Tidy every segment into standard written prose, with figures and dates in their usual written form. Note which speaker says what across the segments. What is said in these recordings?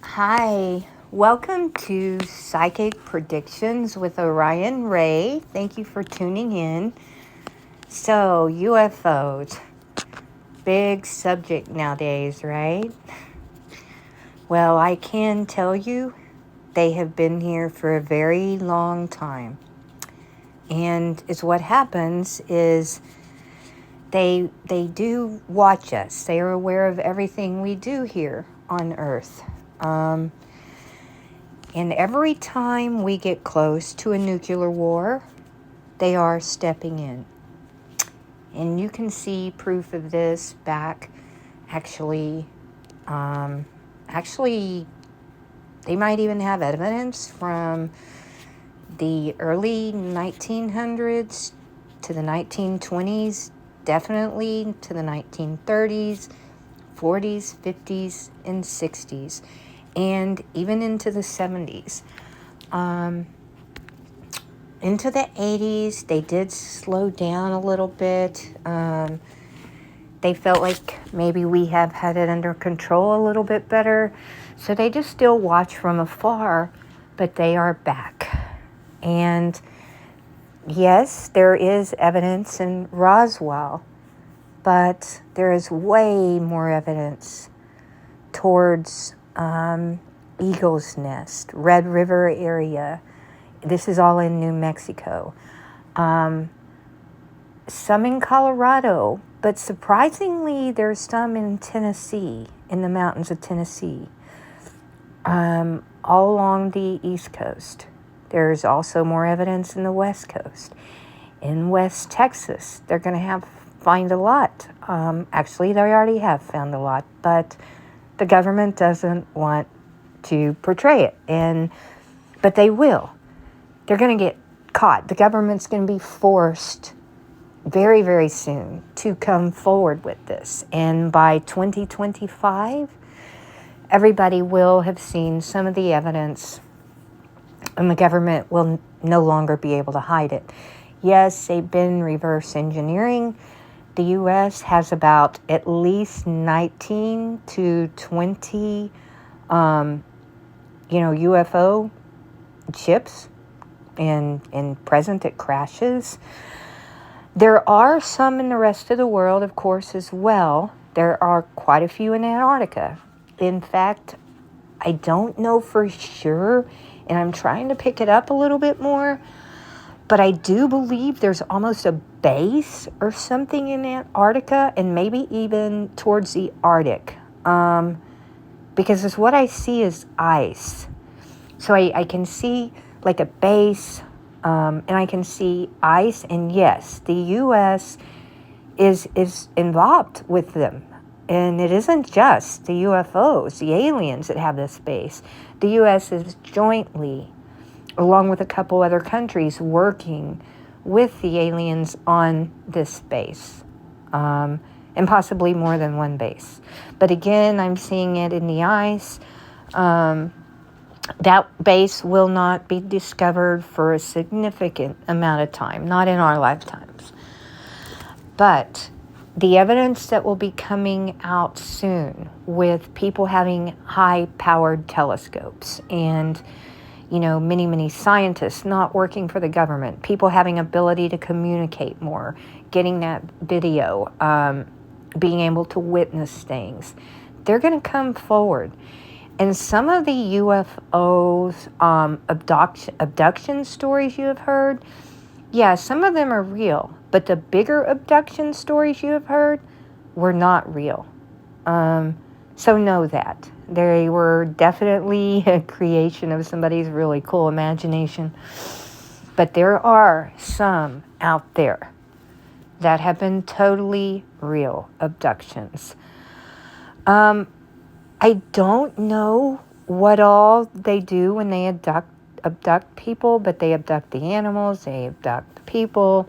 Speaker 1: Hi, welcome to Psychic Predictions with Orion Ray. Thank you for tuning in. So, UFOs, big subject nowadays, right? Well, I can tell you they have been here for a very long time. And it's what happens is they do watch us. They are aware of everything we do here on Earth. And every time we get close to a nuclear war, they are stepping in. And you can see proof of this back, actually, they might even have evidence from the early 1900s to the 1920s, definitely to the 1930s, 40s, 50s, and 60s, and even into the 70s. Into the 80s, they did slow down a little bit. They felt like maybe we have had it under control a little bit better. So they just still watch from afar, but they are back. And yes, there is evidence in Roswell, but there is way more evidence towards Eagle's Nest, Red River area. This is all in New Mexico. Some in Colorado, but surprisingly, there's some in Tennessee, in the mountains of Tennessee, all along the East Coast. There's also more evidence in the West Coast. In West Texas, they're going to find a lot. Actually, they already have found a lot, but the government doesn't want to portray it, but they will. They're going to get caught. The government's going to be forced very, very soon to come forward with this. And by 2025, everybody will have seen some of the evidence, and the government will no longer be able to hide it. Yes, they've been reverse engineering. The U.S. has about at least 19 to 20, UFO chips and present at crashes. There are some in the rest of the world, of course, as well. There are quite a few in Antarctica. In fact, I don't know for sure, and I'm trying to pick it up a little bit more, but I do believe there's almost a base or something in Antarctica, and maybe even towards the Arctic, because it's what I see is ice. So I can see like a base, and I can see ice, and yes, the U.S. is involved with them. And it isn't just the UFOs, the aliens that have this base. The U.S. is jointly, along with a couple other countries, working with the aliens on this base, and possibly more than one base. But again, I'm seeing it in the ice. That base will not be discovered for a significant amount of time, not in our lifetimes. But the evidence that will be coming out soon with people having high-powered telescopes and, many, many scientists not working for the government, people having ability to communicate more, getting that video, being able to witness things, they're going to come forward. And some of the UFOs, abduction stories you have heard, yeah, some of them are real. But the bigger abduction stories you have heard were not real. So know that. They were definitely a creation of somebody's really cool imagination. But there are some out there that have been totally real abductions. I don't know what all they do when they abduct people, but they abduct the animals, they abduct the people.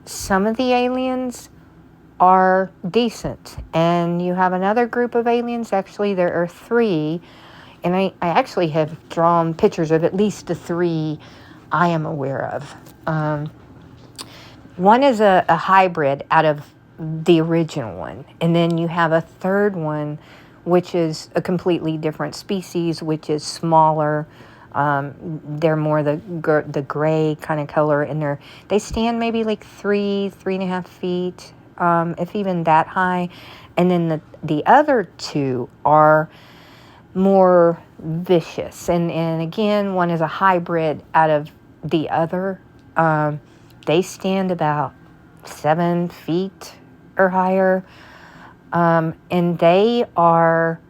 Speaker 1: Some of the aliens are decent, and you have another group of aliens. Actually, there are three, and I actually have drawn pictures of at least the three I am aware of. One is a hybrid out of the original one, and then you have a third one which is a completely different species, which is smaller. They're more the gray kind of color, and they stand maybe like 3.5 feet, if even that high. And then the other two are more vicious. And again, one is a hybrid out of the other. They stand about 7 feet or higher. And they are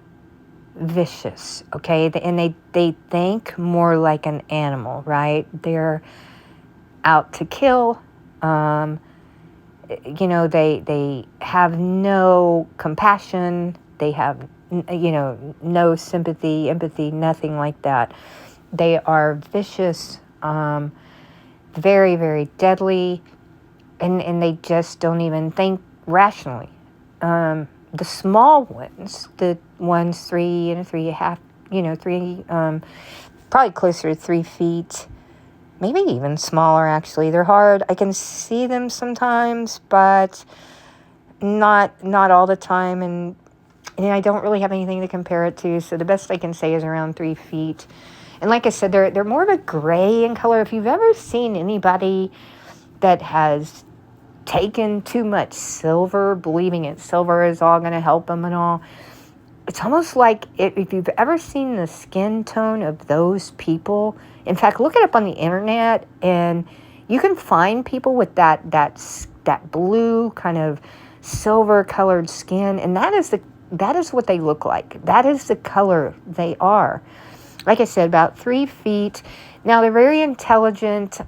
Speaker 1: vicious, okay? And they think more like an animal, right? They're out to kill. They have no compassion. They have, no sympathy, empathy, nothing like that. They are vicious, very, very deadly, and they just don't even think rationally. The small ones, the ones 3.5, probably closer to 3 feet, maybe even smaller, actually. They're hard. I can see them sometimes, but not all the time, and I don't really have anything to compare it to, so the best I can say is around 3 feet. And like I said, they're more of a gray in color. If you've ever seen anybody that has taken too much silver, believing silver is all going to help them and all, it's almost like if you've ever seen the skin tone of those people. In fact, look it up on the internet, and you can find people with that blue kind of silver colored skin, and that is what they look like. That is the color they are. Like I said, about 3 feet. Now, they're very intelligent.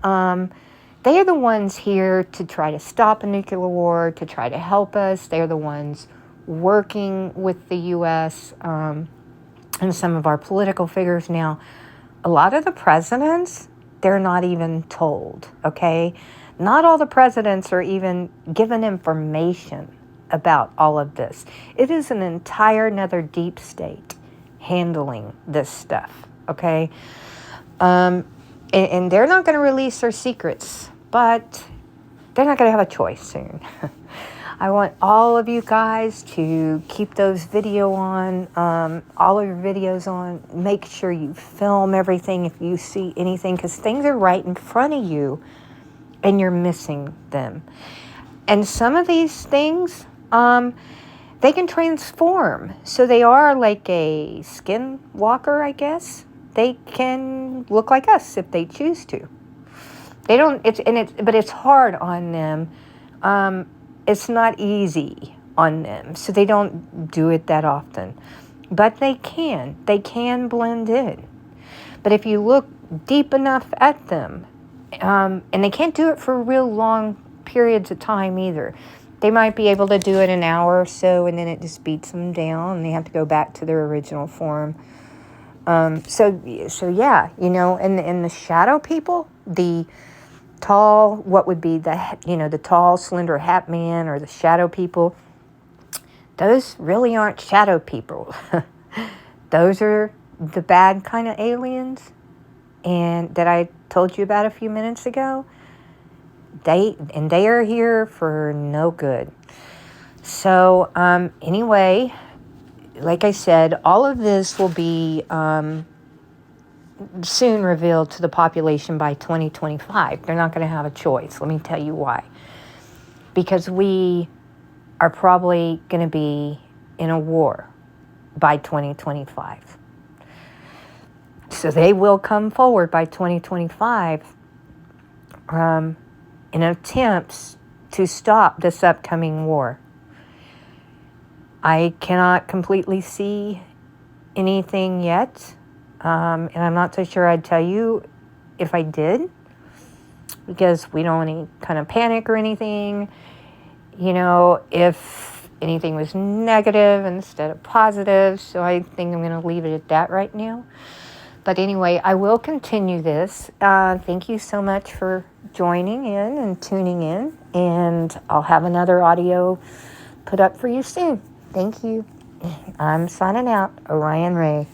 Speaker 1: They are the ones here to try to stop a nuclear war, to try to help us. They're the ones working with the U.S. And some of our political figures. Now, a lot of the presidents, they're not even told, okay? Not all the presidents are even given information about all of this. It is an entire another deep state handling this stuff, okay? And they're not going to release their secrets, but they're not going to have a choice soon. I want all of you guys to keep those video on, all of your videos on. Make sure you film everything if you see anything, because things are right in front of you and you're missing them. And some of these things, they can transform. So they are like a skinwalker, I guess. They can look like us if they choose to. They don't. But it's hard on them. It's not easy on them, so they don't do it that often. But they can blend in. But if you look deep enough at them, and they can't do it for real long periods of time either. They might be able to do it an hour or so, and then it just beats them down, and they have to go back to their original form. So yeah, and the shadow people, the tall, what would be the tall, slender hat man, or the shadow people, those really aren't shadow people. Those are the bad kind of aliens, and that I told you about a few minutes ago. They are here for no good. So anyway, like I said, all of this will be soon revealed to the population by 2025. They're not going to have a choice. Let me tell you why. Because we are probably going to be in a war by 2025. So they will come forward by 2025 in attempts to stop this upcoming war. I cannot completely see anything yet, and I'm not so sure I'd tell you if I did, because we don't want any kind of panic or anything. If anything was negative instead of positive, so I think I'm going to leave it at that right now. But anyway, I will continue this. Thank you so much for joining in and tuning in, and I'll have another audio put up for you soon. Thank you. I'm signing out. Orion Ray.